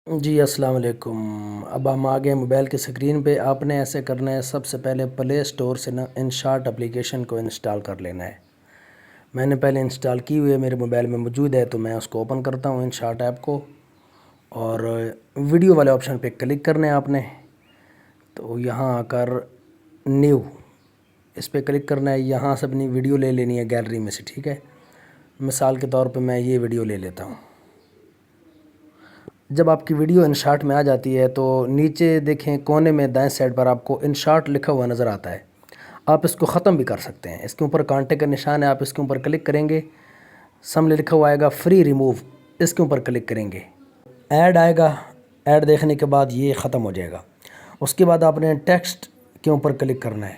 جی السلام علیکم۔ اب ہم آ گئے موبائل کی سکرین پہ۔ آپ نے ایسے کرنا ہے، سب سے پہلے پلے اسٹور سے نا انشاٹ اپلیکیشن کو انسٹال کر لینا ہے۔ میں نے پہلے انسٹال کی ہوئی ہے، میرے موبائل میں موجود ہے، تو میں اس کو اوپن کرتا ہوں انشاٹ ایپ کو، اور ویڈیو والے آپشن پہ کلک کرنا ہے آپ نے۔ تو یہاں آ کر نیو اس پہ کلک کرنا ہے، یہاں سے اپنی ویڈیو لے لینی ہے گیلری میں سے، ٹھیک ہے۔ مثال کے طور پہ میں یہ ویڈیو لے لیتا ہوں۔ جب آپ کی ویڈیو انشاٹ میں آ جاتی ہے تو نیچے دیکھیں کونے میں دائیں سائڈ پر آپ کو انشاٹ لکھا ہوا نظر آتا ہے۔ آپ اس کو ختم بھی کر سکتے ہیں، اس کے اوپر کانٹے کا نشان ہے، آپ اس کے اوپر کلک کریں گے، سامنے لکھا ہوا آئے گا فری ریموو، اس کے اوپر کلک کریں گے، ایڈ آئے گا، ایڈ دیکھنے کے بعد یہ ختم ہو جائے گا۔ اس کے بعد آپ نے ٹیکسٹ کے اوپر کلک کرنا ہے،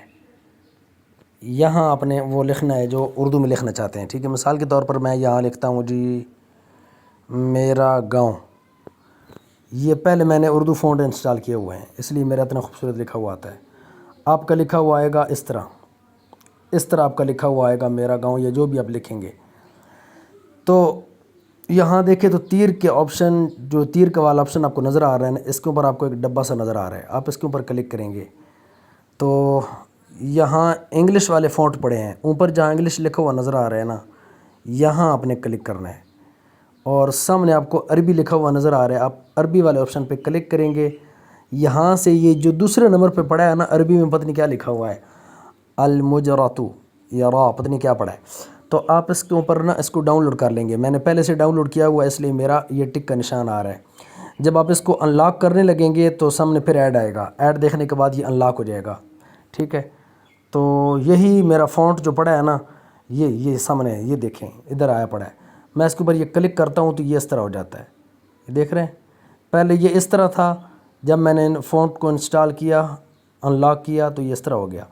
یہاں آپ نے وہ لکھنا ہے جو اردو میں لکھنا چاہتے ہیں، ٹھیک ہے۔ مثال کے طور پر میں یہاں لکھتا ہوں جی میرا گاؤں۔ یہ پہلے میں نے اردو فونٹ انسٹال کیے ہوئے ہیں، اس لیے میرا اتنا خوبصورت لکھا ہوا آتا ہے۔ آپ کا لکھا ہوا آئے گا اس طرح آپ کا لکھا ہوا آئے گا میرا گاؤں، یا جو بھی آپ لکھیں گے۔ تو یہاں دیکھیں تو تیر کے آپشن، جو تیر کا والا آپشن آپ کو نظر آ رہا ہے نا، اس کے اوپر آپ کو ایک ڈبہ سا نظر آ رہا ہے، آپ اس کے اوپر کلک کریں گے تو یہاں انگلش والے فونٹ پڑے ہیں، اوپر جہاں انگلش لکھا ہوا نظر آ رہا ہے نا، یہاں آپ نے کلک کرنا ہے، اور سامنے آپ کو عربی لکھا ہوا نظر آ رہا ہے، آپ عربی والے آپشن پہ کلک کریں گے۔ یہاں سے یہ جو دوسرے نمبر پہ پڑا ہے نا، عربی میں پتہ نہیں کیا لکھا ہوا ہے، المجراتو یا را، پتہ نہیں کیا پڑا ہے، تو آپ اس کے اوپر نا اس کو ڈاؤن لوڈ کر لیں گے۔ میں نے پہلے سے ڈاؤن لوڈ کیا ہوا ہے، اس لیے میرا یہ ٹک کا نشان آ رہا ہے۔ جب آپ اس کو ان لاک کرنے لگیں گے تو سامنے پھر ایڈ آئے گا، ایڈ دیکھنے کے بعد یہ ان لاک ہو جائے گا، ٹھیک ہے۔ تو یہی میرا فونٹ جو پڑا ہے نا، یہ سامنے یہ دیکھیں ادھر آیا پڑا ہے، میں اس کے اوپر یہ کلک کرتا ہوں تو یہ اس طرح ہو جاتا ہے، یہ دیکھ رہے ہیں۔ پہلے یہ اس طرح تھا، جب میں نے فونٹ کو انسٹال کیا، ان لاک کیا، تو یہ اس طرح ہو گیا۔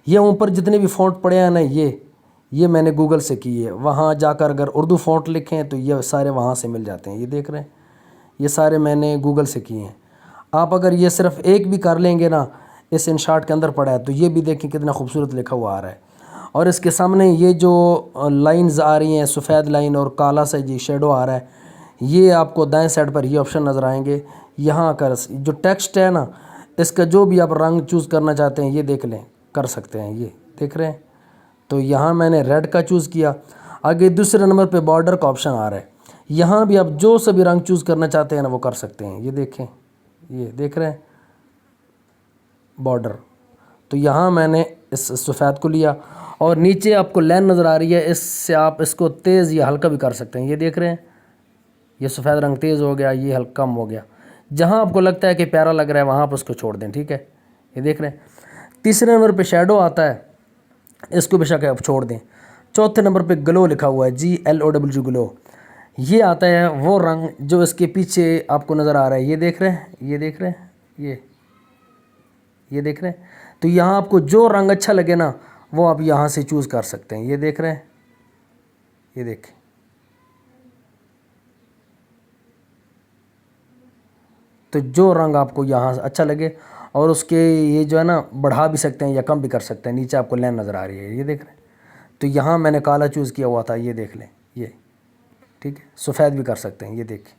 یہ اوپر جتنے بھی فونٹ پڑے ہیں نا، یہ میں نے گوگل سے کی ہے، وہاں جا کر اگر اردو فونٹ لکھیں تو یہ سارے وہاں سے مل جاتے ہیں، یہ دیکھ رہے ہیں، یہ سارے میں نے گوگل سے کیے ہیں۔ آپ اگر یہ صرف ایک بھی کر لیں گے نا، اس انشاٹ کے اندر پڑا ہے، تو یہ بھی دیکھیں کتنا خوبصورت لکھا ہوا آ رہا ہے۔ اور اس کے سامنے یہ جو لائنز آ رہی ہیں، سفید لائن اور کالا سا جی شیڈو آ رہا ہے، یہ آپ کو دائیں سائڈ پر یہ آپشن نظر آئیں گے۔ یہاں کر جو ٹیکسٹ ہے نا، اس کا جو بھی آپ رنگ چوز کرنا چاہتے ہیں، یہ دیکھ لیں، کر سکتے ہیں، یہ دیکھ رہے ہیں۔ تو یہاں میں نے ریڈ کا چوز کیا۔ آگے دوسرے نمبر پہ بارڈر کا آپشن آ رہا ہے، یہاں بھی آپ جو سا بھی رنگ چوز کرنا چاہتے ہیں نا، وہ کر سکتے ہیں، یہ دیکھیں، یہ دیکھ رہے ہیں بارڈر۔ تو یہاں میں نے اس سفید کو لیا، اور نیچے آپ کو لائن نظر آ رہی ہے، اس سے آپ اس کو تیز یا ہلکا بھی کر سکتے ہیں، یہ دیکھ رہے ہیں، یہ سفید رنگ تیز ہو گیا، یہ ہلکا کم ہو گیا۔ جہاں آپ کو لگتا ہے کہ پیارا لگ رہا ہے وہاں آپ اس کو چھوڑ دیں، ٹھیک ہے، یہ دیکھ رہے ہیں۔ تیسرے نمبر پہ شیڈو آتا ہے، اس کو بے شک آپ چھوڑ دیں۔ چوتھے نمبر پہ گلو لکھا ہوا ہے، GLOW گلو، یہ آتا ہے وہ رنگ جو اس کے پیچھے آپ کو نظر آ رہا ہے، یہ دیکھ رہے ہیں، یہ دیکھ رہے ہیں، یہ دیکھ رہے ہیں۔ تو یہاں آپ کو جو رنگ اچھا لگے نا، وہ آپ یہاں سے چوز کر سکتے ہیں، یہ دیکھ رہے ہیں، یہ دیکھیں۔ تو جو رنگ آپ کو یہاں اچھا لگے، اور اس کے یہ جو ہے نا بڑھا بھی سکتے ہیں یا کم بھی کر سکتے ہیں، نیچے آپ کو لائن نظر آ رہی ہے، یہ دیکھ رہے ہیں۔ تو یہاں میں نے کالا چوز کیا ہوا تھا، یہ دیکھ لیں، یہ ٹھیک ہے، سفید بھی کر سکتے ہیں، یہ دیکھیں۔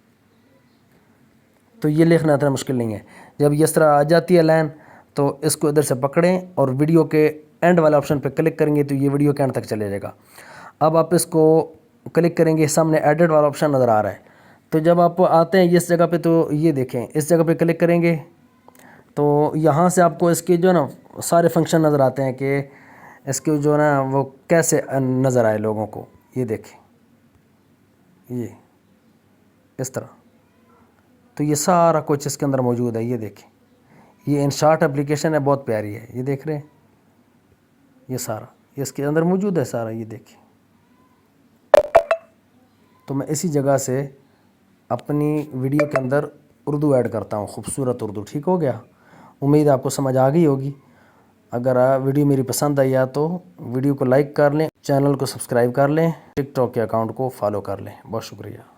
تو یہ لکھنا اتنا مشکل نہیں ہے۔ جب یہ اس طرح آ جاتی ہے لائن، تو اس کو ادھر سے پکڑیں اور ویڈیو کے اینڈ والے آپشن پہ کلک کریں گے تو یہ ویڈیو کے اینڈ تک چلے جائے گا۔ اب آپ اس کو کلک کریں گے، سامنے ایڈٹ والا آپشن نظر آ رہا ہے، تو جب آپ آتے ہیں اس جگہ پہ تو یہ دیکھیں، اس جگہ پہ کلک کریں گے تو یہاں سے آپ کو اس کے جو ہے نا سارے فنکشن نظر آتے ہیں کہ اس کے جو ہے نا وہ کیسے نظر آئے لوگوں کو، یہ دیکھیں، یہ اس طرح۔ تو یہ سارا کچھ اس کے اندر موجود ہے، یہ دیکھیں، یہ انشاٹ اپلیکیشن ہے، بہت پیاری ہے، یہ دیکھ رہے ہیں، یہ سارا یہ اس کے اندر موجود ہے سارا، یہ دیکھیں۔ تو میں اسی جگہ سے اپنی ویڈیو کے اندر اردو ایڈ کرتا ہوں، خوبصورت اردو، ٹھیک ہو گیا۔ امید آپ کو سمجھ آ گئی ہوگی۔ اگر ویڈیو میری پسند آئی تو ویڈیو کو لائک کر لیں، چینل کو سبسکرائب کر لیں، ٹک ٹاک کے اکاؤنٹ کو فالو کر لیں۔ بہت شکریہ۔